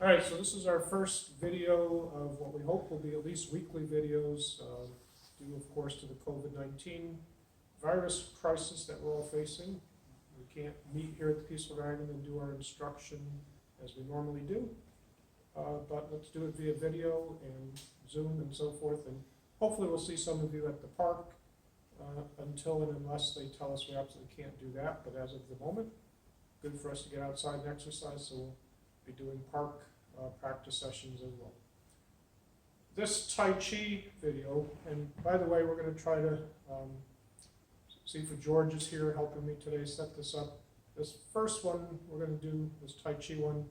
All right, so this is our first video of what we hope will be at least weekly videos, due of course to the COVID-19 virus crisis that we're all facing. We can't meet here at the Peaceful Dragon and do our instruction as we normally do, but let's do it via video and Zoom and so forth, and hopefully we'll see some of you at the park until and unless they tell us we absolutely can't do that, but as of the moment, good for us to get outside and exercise, so we'll be doing park practice sessions as well. This Tai Chi video, and by the way, we're going to try to see if George is here helping me today set this up. This first one we're going to do, this Tai Chi one,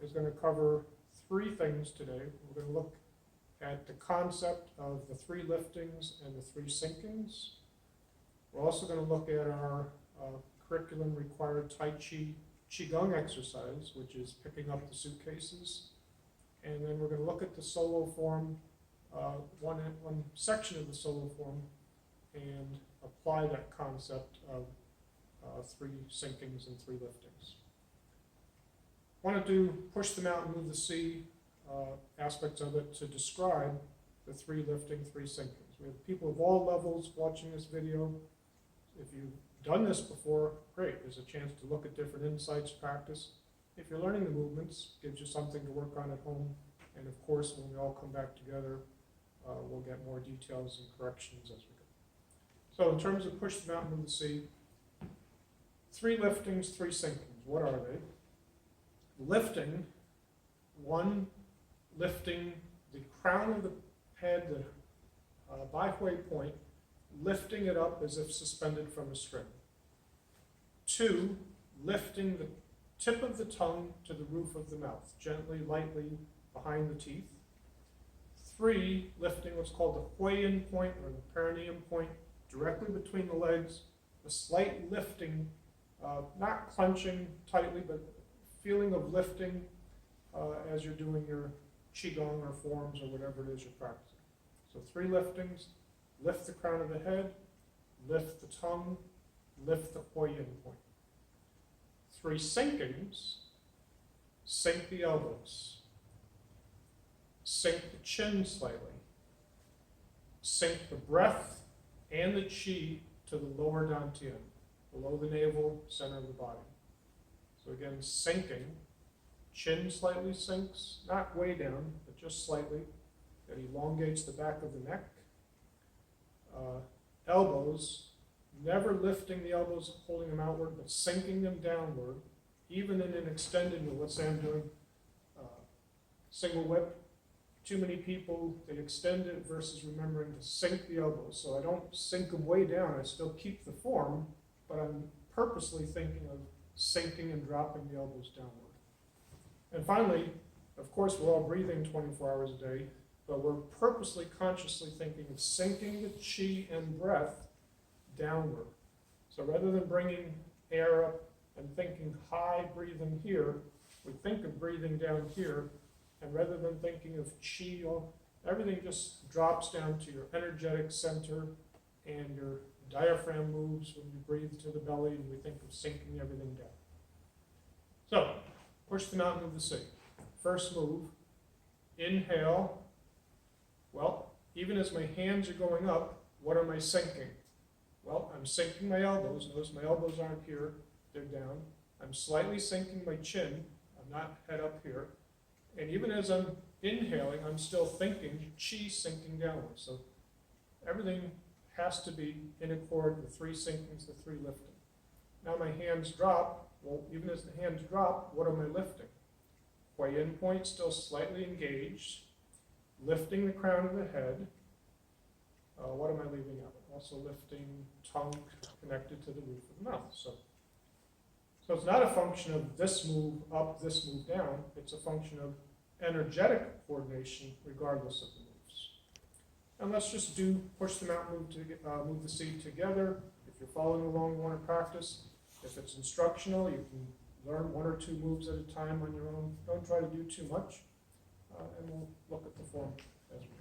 is going to cover three things today. We're going to look at the concept of the three liftings and the three sinkings. We're also going to look at our curriculum required Tai Chi Qigong exercise, which is picking up the suitcases. And then we're going to look at the solo form, one section of the solo form, and apply that concept of three sinkings and three liftings. I want to do push the mountain, move the sea aspects of it to describe the three lifting, three sinkings. We have people of all levels watching this video. If you've done this before, great. There's a chance to look at different insights, practice. If you're learning the movements, it gives you something to work on at home. And of course, when we all come back together, we'll get more details and corrections as we go. So in terms of push the mountain, move the sea, three liftings, three sinkings. What are they? Lifting, one, lifting the crown of the head, the Bai-Hui point, lifting it up as if suspended from a string. Two, lifting the tip of the tongue to the roof of the mouth, gently, lightly behind the teeth. Three, lifting what's called the Huiyin point or the perineum point, directly between the legs, a slight lifting, not clenching tightly, but feeling of lifting as you're doing your Qigong or forms or whatever it is you're practicing. So three liftings: lift the crown of the head, lift the tongue, lift the Huiyin point. Three sinkings: sink the elbows, sink the chin slightly, sink the breath and the qi to the lower dantian, below the navel, center of the body. So again, sinking, chin slightly sinks, not way down, but just slightly. That elongates the back of the neck. Elbows, never lifting the elbows, holding them outward, but sinking them downward, even in an extended move. Let's say I'm doing single whip. Too many people, they extend it versus remembering to sink the elbows. So I don't sink them way down, I still keep the form, but I'm purposely thinking of sinking and dropping the elbows downward. And finally, of course, we're all breathing 24 hours a day, but we're purposely, consciously thinking of sinking the qi and breath downward. So rather than bringing air up and thinking high breathing here, we think of breathing down here, and rather than thinking of qi, everything just drops down to your energetic center, and your diaphragm moves when you breathe to the belly, and we think of sinking everything down. So, push the mountain, move the sea. First move, inhale. Well, even as my hands are going up, what am I sinking? Well, I'm sinking my elbows. Notice my elbows aren't here, they're down. I'm slightly sinking my chin. I'm not head up here. And even as I'm inhaling, I'm still thinking qi sinking downward. So everything has to be in accord with three sinkings, the three lifting. Now my hands drop. Well, even as the hands drop, what am I lifting? Huiyin point still slightly engaged. Lifting the crown of the head. What am I leaving out? Also lifting tongue connected to the roof of the mouth. So it's not a function of this move up, this move down. It's a function of energetic coordination regardless of the moves. And let's just do push the mountain, move the sea together. If you're following along and want to practice, if it's instructional, you can learn one or two moves at a time on your own. Don't try to do too much, and we'll look at the form as we go.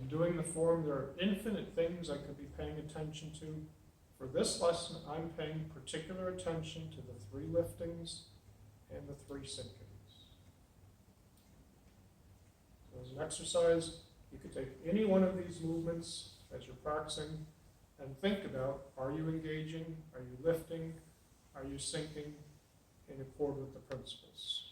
In doing the form, there are infinite things I could be paying attention to. For this lesson, I'm paying particular attention to the 3 liftings and the 3 sinkings. So as an exercise, you could take any one of these movements as you're practicing and think about, are you engaging, are you lifting, are you sinking in accord with the principles?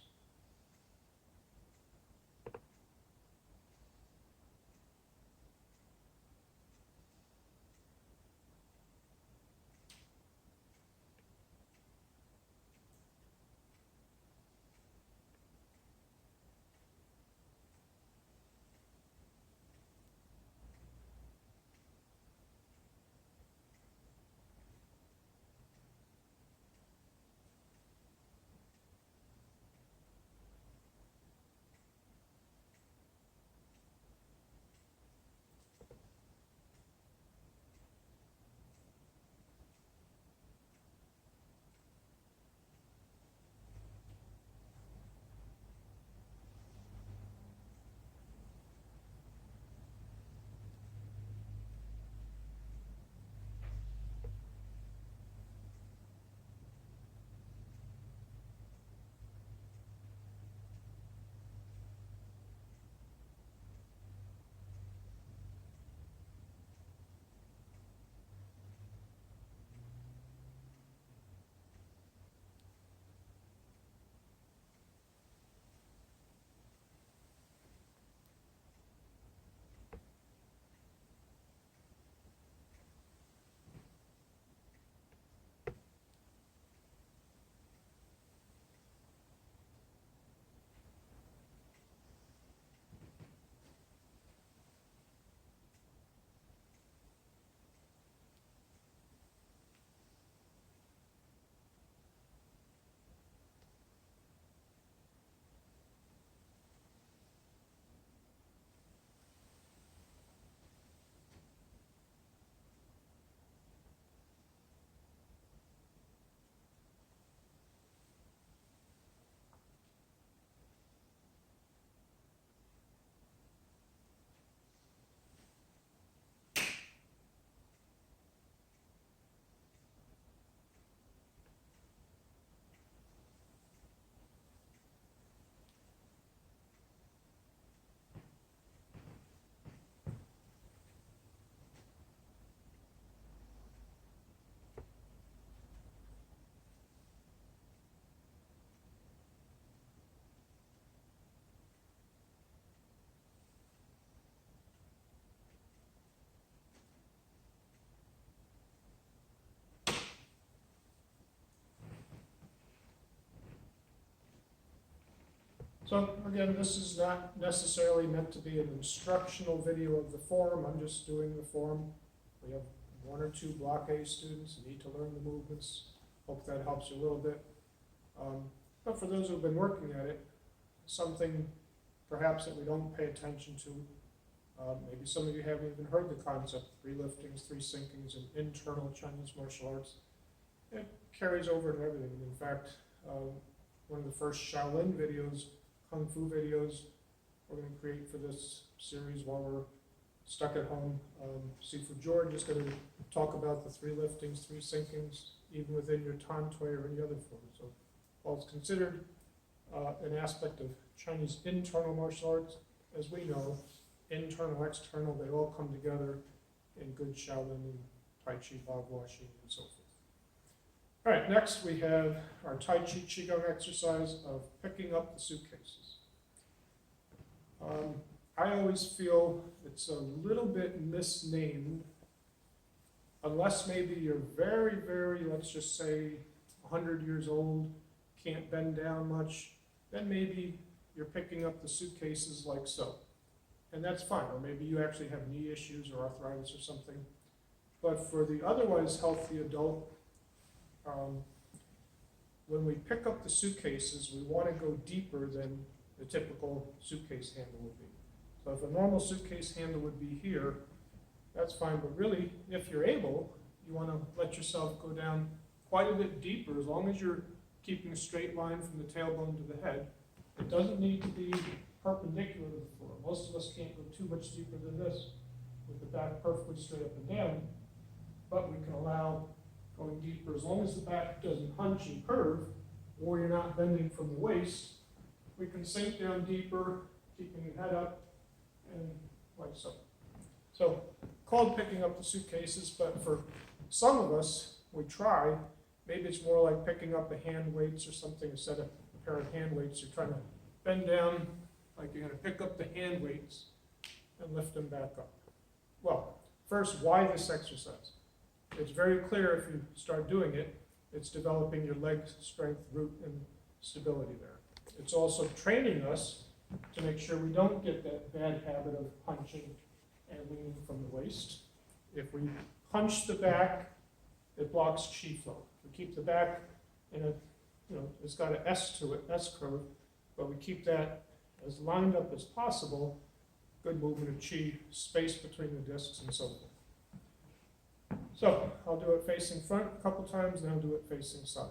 So again, this is not necessarily meant to be an instructional video of the form. I'm just doing the form. We have 1 or 2 Block A students who need to learn the movements. Hope that helps you a little bit. But for those who have been working at it, something perhaps that we don't pay attention to, maybe some of you haven't even heard the concept, 3 liftings, 3 sinkings, and internal Chinese martial arts. It carries over to everything. In fact, one of the first Shaolin videos, Kung Fu videos, we're going to create for this series while we're stuck at home. Seafood George is going to talk about the 3 liftings, 3 sinkings, even within your Tan Tui or any other form. So while it's considered an aspect of Chinese internal martial arts, as we know, internal, external, they all come together in good Shaolin and Tai Chi, Bagua, and so forth. All right, next we have our Tai Chi Qigong exercise of picking up the suitcases. I always feel it's a little bit misnamed, unless maybe you're very, very, let's just say, 100 years old, can't bend down much, then maybe you're picking up the suitcases like so. And that's fine, or maybe you actually have knee issues or arthritis or something. But for the otherwise healthy adult, when we pick up the suitcases, we want to go deeper than the typical suitcase handle would be. So if a normal suitcase handle would be here, that's fine, but really, if you're able, you want to let yourself go down quite a bit deeper, as long as you're keeping a straight line from the tailbone to the head. It doesn't need to be perpendicular to the floor. Most of us can't go too much deeper than this. with the back perfectly straight up and down, but we can allow going deeper as long as the back doesn't hunch and curve, or you're not bending from the waist. We can sink down deeper, keeping your head up, and like so. So, called picking up the suitcases, but for some of us, we try. Maybe it's more like picking up a hand weights or something instead of a pair of hand weights. You're trying to bend down like you're going to pick up the hand weights and lift them back up. Well, first, why this exercise? It's very clear if you start doing it, it's developing your leg strength, root, and stability there. It's also training us to make sure we don't get that bad habit of hunching and leaning from the waist. If we hunch the back, it blocks chi flow. We keep the back in a, it's got an S to it, S curve, but we keep that as lined up as possible, good movement of chi, space between the discs, and so forth. So, I'll do it facing front a couple times, and I'll do it facing side.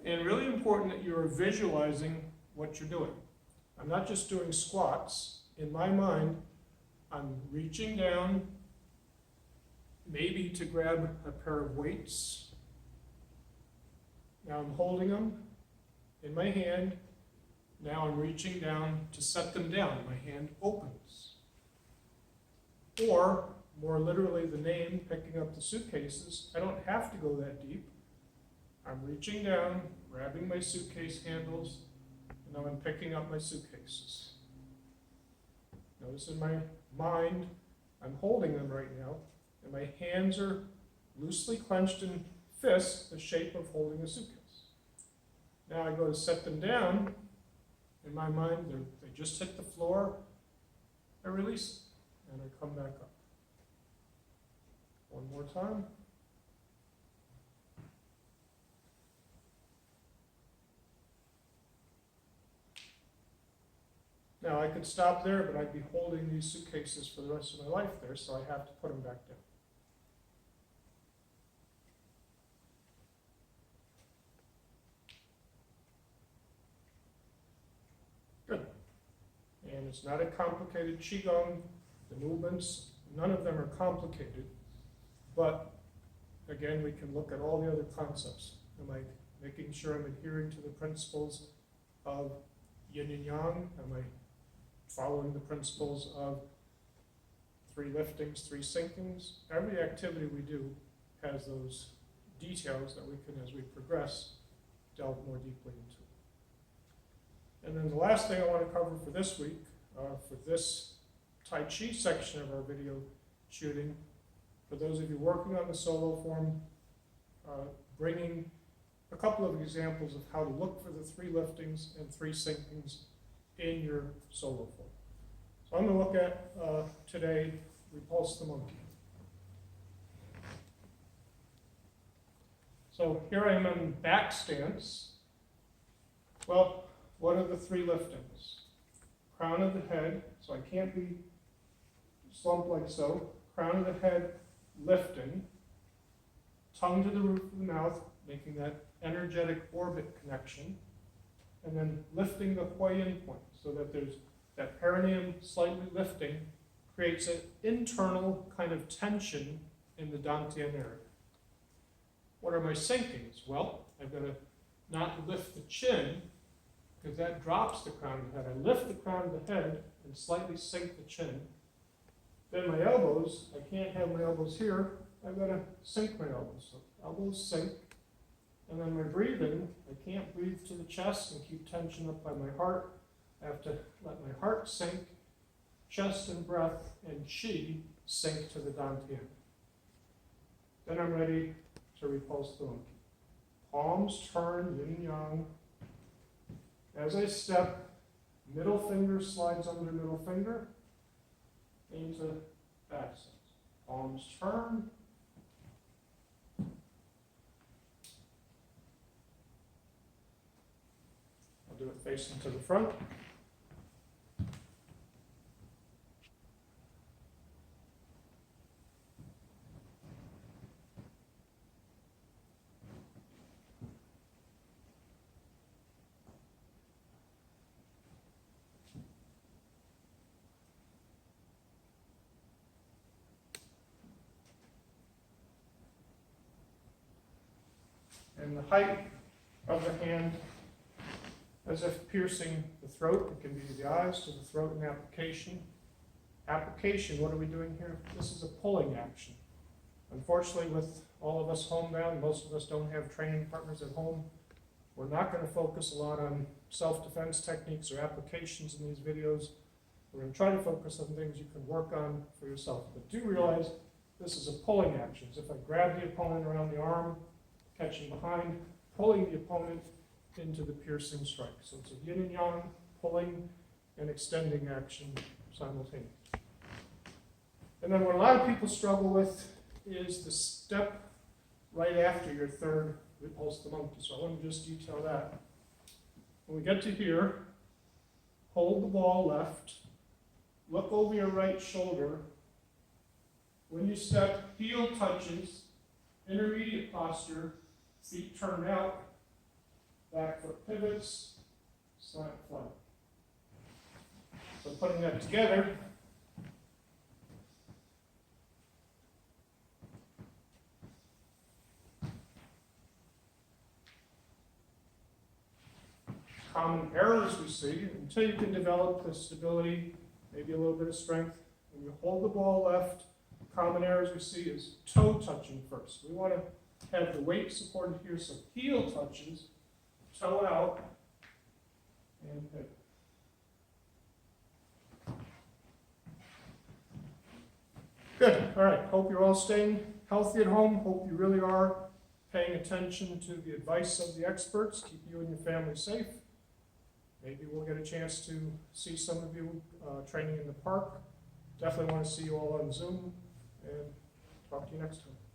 And really important that you're visualizing what you're doing. I'm not just doing squats. In my mind, I'm reaching down, maybe to grab a pair of weights. Now I'm holding them in my hand. Now I'm reaching down to set them down. My hand opens. Or, more literally the name, picking up the suitcases, I don't have to go that deep. I'm reaching down, grabbing my suitcase handles, and now I'm picking up my suitcases. Notice in my mind, I'm holding them right now, and my hands are loosely clenched in fists, the shape of holding a suitcase. Now I go to set them down. In my mind, they just hit the floor. I release it, and I come back up. One more time. Now I could stop there, but I'd be holding these suitcases for the rest of my life there, so I have to put them back down. Good. And it's not a complicated qigong. The movements, none of them are complicated, but again, we can look at all the other concepts. Am I making sure I'm adhering to the principles of yin and yang? Am I following the principles of 3 liftings, 3 sinkings? Every activity we do has those details that we can, as we progress, delve more deeply into. And then the last thing I want to cover for this week, for this Tai Chi section of our video shooting, for those of you working on the solo form, bringing a couple of examples of how to look for the 3 liftings and 3 sinkings in your solo form. So I'm going to look at today Repules the Monkey. So here I am in back stance. Well, what are the 3 liftings? Crown of the head, so I can't be slumped like so. Crown of the head lifting, tongue to the roof of the mouth, making that energetic orbit connection, and then lifting the Huayin point so that there's that perineum slightly lifting, creates an internal kind of tension in the dantian area. What are my sinkings? Well, I've got to not lift the chin, because that drops the crown of the head. I lift the crown of the head and slightly sink the chin. Then my elbows, I can't have my elbows here, I've got to sink my elbows. So elbows sink. And then my breathing, I can't breathe to the chest and keep tension up by my heart. I have to let my heart sink, chest and breath and chi sink to the dantian. Then I'm ready to repulse the monkey. Palms turn, yin and yang. As I step, middle finger slides under middle finger into back stance. Palms turn. I'll do it facing to the front. and the height of the hand as if piercing the throat. It can be the eyes to the throat in application. Application, what are we doing here? This is a pulling action. Unfortunately, with all of us homebound, most of us don't have training partners at home. We're not going to focus a lot on self-defense techniques or applications in these videos. We're going to try to focus on things you can work on for yourself. But do realize this is a pulling action. So if I grab the opponent around the arm, catching behind, pulling the opponent into the piercing strike. So it's a yin and yang, pulling and extending action simultaneously. And then what a lot of people struggle with is the step right after your third Repules the Monkey. So I want to just detail that. When we get to here, hold the ball left, look over your right shoulder. When you step, heel touches, intermediate posture, feet turn out, back foot pivots, slant flight. So putting that together, common errors we see, until you can develop the stability, maybe a little bit of strength. When you hold the ball left, common errors we see is toe touching first. We want to have the weight supported here, so heel touches, toe out, and pivot. Good, all right, hope you're all staying healthy at home. Hope you really are paying attention to the advice of the experts. Keep you and your family safe. Maybe we'll get a chance to see some of you training in the park. Definitely want to see you all on Zoom, and talk to you next time.